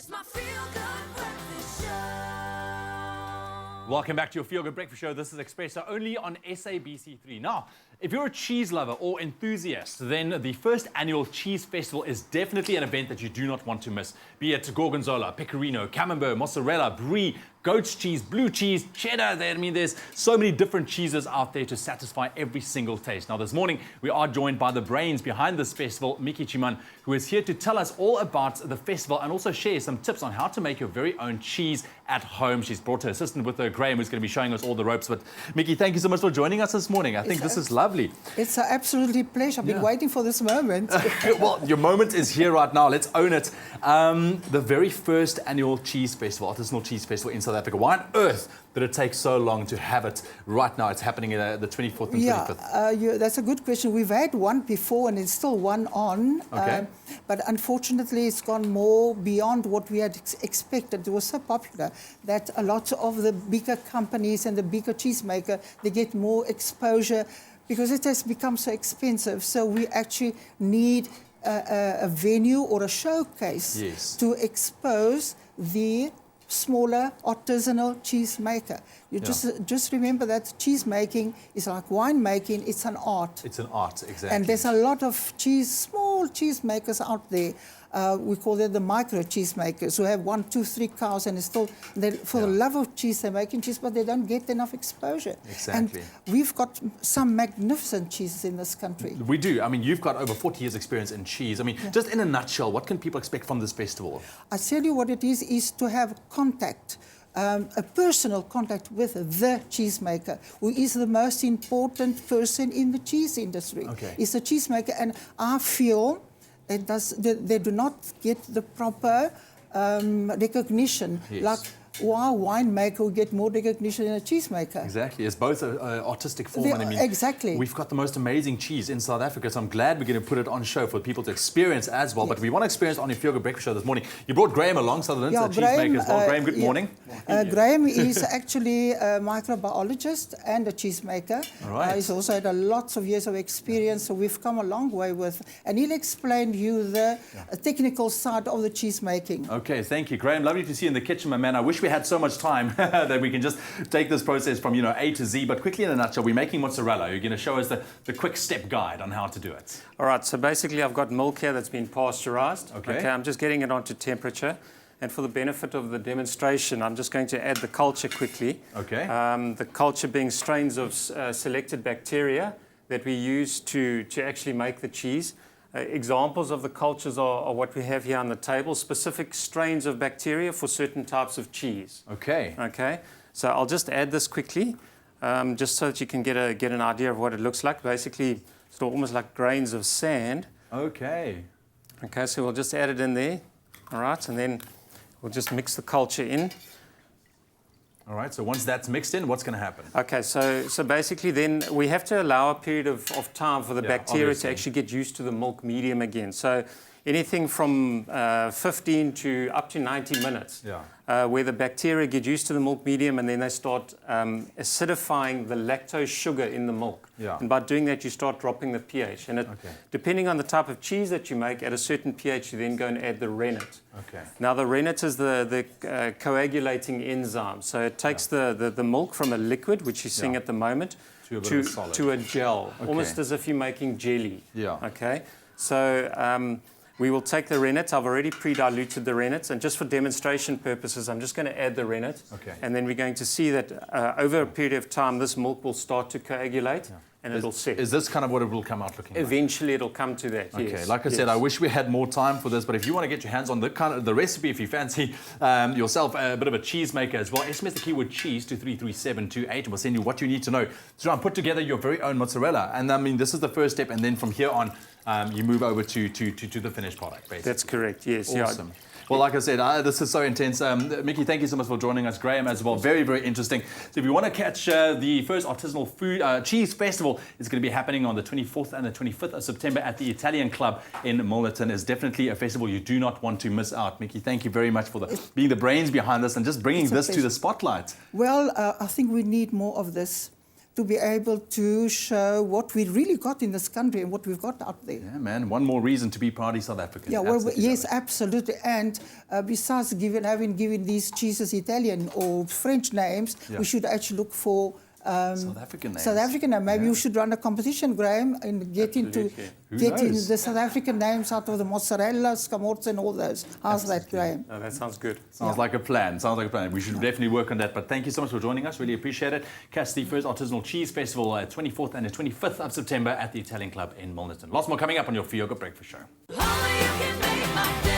It's my feel-good breakfast show. Welcome back to your Feel Good Breakfast Show. This is Espresso, only on SABC3. Now, if you're a cheese lover or enthusiast, then the first annual cheese festival is definitely an event that you do not want to miss. Be it Gorgonzola, Pecorino, Camembert, Mozzarella, Brie, goat's cheese, blue cheese, cheddar. There's so many different cheeses out there to satisfy every single taste. Now, this morning, we are joined by the brains behind this festival, Miki Chiman, who is here to tell us all about the festival and also share some tips on how to make your very own cheese at home. She's brought her assistant with her, Graham, who's going to be showing us all the ropes. But Miki, thank you so much for joining us this morning. I think this is lovely. It's an absolutely pleasure. I've been waiting for this moment. Well, your moment is here right now. Let's own it. The very first annual cheese festival, Artisanal Cheese Festival in South Africa. Why on earth did it take so long to have it right now? It's happening the 24th and 25th. That's a good question. We've had one before and it's still one on. Okay. But unfortunately, it's gone more beyond what we had expected. It was so popular that a lot of the bigger companies and the bigger cheesemaker, they get more exposure because it has become so expensive. So we actually need a venue or a showcase to expose the smaller artisanal cheese maker. You just remember that cheese making is like wine making. It's an art. It's an art, exactly. And there's a lot of small cheese makers out there. We call them the micro cheese makers who have 1, 2, 3 cows and for the love of cheese they're making cheese, but they don't get enough exposure. Exactly. And we've got some magnificent cheeses in this country. We do. I mean, you've got over 40 years experience in cheese. I mean, just in a nutshell, what can people expect from this festival? I tell you what it is to have contact. A personal contact with the cheesemaker, who is the most important person in the cheese industry. Okay. Is the cheesemaker, and I feel they do not get the proper recognition. Yes. Like why a winemaker will get more recognition than a cheesemaker. Exactly. It's both an artistic form and exactly. We've got the most amazing cheese in South Africa, so I'm glad we're going to put it on show for people to experience as well. But we want to experience on your Feel Good Breakfast Show this morning. You brought Graham along, Sutherland, the cheesemaker as well. Graham, good morning. Graham is actually a microbiologist and a cheesemaker. All right. He's also had lots of years of experience, so we've come a long way with. And he'll explain to you the technical side of the cheese making. Okay, thank you, Graham. Lovely to see you in the kitchen, my man. I wish we had so much time that we can just take this process from A to Z. But quickly in a nutshell, we're making mozzarella. You're going to show us the quick step guide on how to do it. All right, so basically I've got milk here that's been pasteurized. Okay. I'm just getting it onto temperature. And for the benefit of the demonstration, I'm just going to add the culture quickly. Okay. The culture being strains of selected bacteria that we use to actually make the cheese. Examples of the cultures are what we have here on the table, specific strains of bacteria for certain types of cheese. Okay. Okay, so I'll just add this quickly, just so that you can get an idea of what it looks like. Basically, sort of almost like grains of sand. Okay. Okay, so we'll just add it in there. All right, and then we'll just mix the culture in. All right, so once that's mixed in, what's going to happen? Okay, so basically then we have to allow a period of time for the bacteria to actually get used to the milk medium again. So anything from 15 to up to 90 minutes, where the bacteria get used to the milk medium and then they start acidifying the lactose sugar in the milk. Yeah. And by doing that, you start dropping the pH. And depending on the type of cheese that you make, at a certain pH, you then go and add the rennet. Okay. Now, the rennet is the coagulating enzyme. So it takes the milk from a liquid, which you're seeing at the moment, to a gel, almost as if you're making jelly. Yeah. Okay. So we will take the rennet. I've already pre-diluted the rennet, and just for demonstration purposes, I'm just going to add the rennet. Okay. And then we're going to see that over a period of time, this milk will start to coagulate. And it'll set. Is this kind of what it will come out looking like? Eventually, it'll come to that. Okay, yes. like I said, I wish we had more time for this, but if you want to get your hands on the recipe, if you fancy yourself a bit of a cheese maker as well, SMS the keyword cheese to 33728, and we'll send you what you need to know to try and put together your very own mozzarella. And I mean, this is the first step, and then from here on, you move over to the finished product, basically. That's correct. Yes. Awesome. Well, like I said, this is so intense. Miki, thank you so much for joining us. Graham as well. Very, very interesting. So if you want to catch the first Artisanal Cheese Festival, it's going to be happening on the 24th and the 25th of September at the Italian Club in Milnerton. It's definitely a festival you do not want to miss out. Miki, thank you very much for being the brains behind this and just bringing this to the spotlight. Well, I think we need more of this. to be able to show what we really got in this country and what we've got out there. Yeah, man. One more reason to be proudly South African. Yeah, well, Absolutely yes, love it. absolutely. And besides having given these cheeses Italian or French names, Yeah. we should actually look for South African names. South African name. Maybe Yeah. we should run a competition, Graham, and get Absolutely. Who in knows? the South African names out of the mozzarella, scamorza, and all those. How's that, Graham? No, that sounds good. Sounds like a plan. Sounds like a plan. We should definitely work on that. But thank you so much for joining us. Really appreciate it. Cass, the first Artisanal Cheese Festival, 24th and the 25th of September at the Italian Club in Milnerton. Lots more coming up on your For Your Good Breakfast show. Only you can make my day.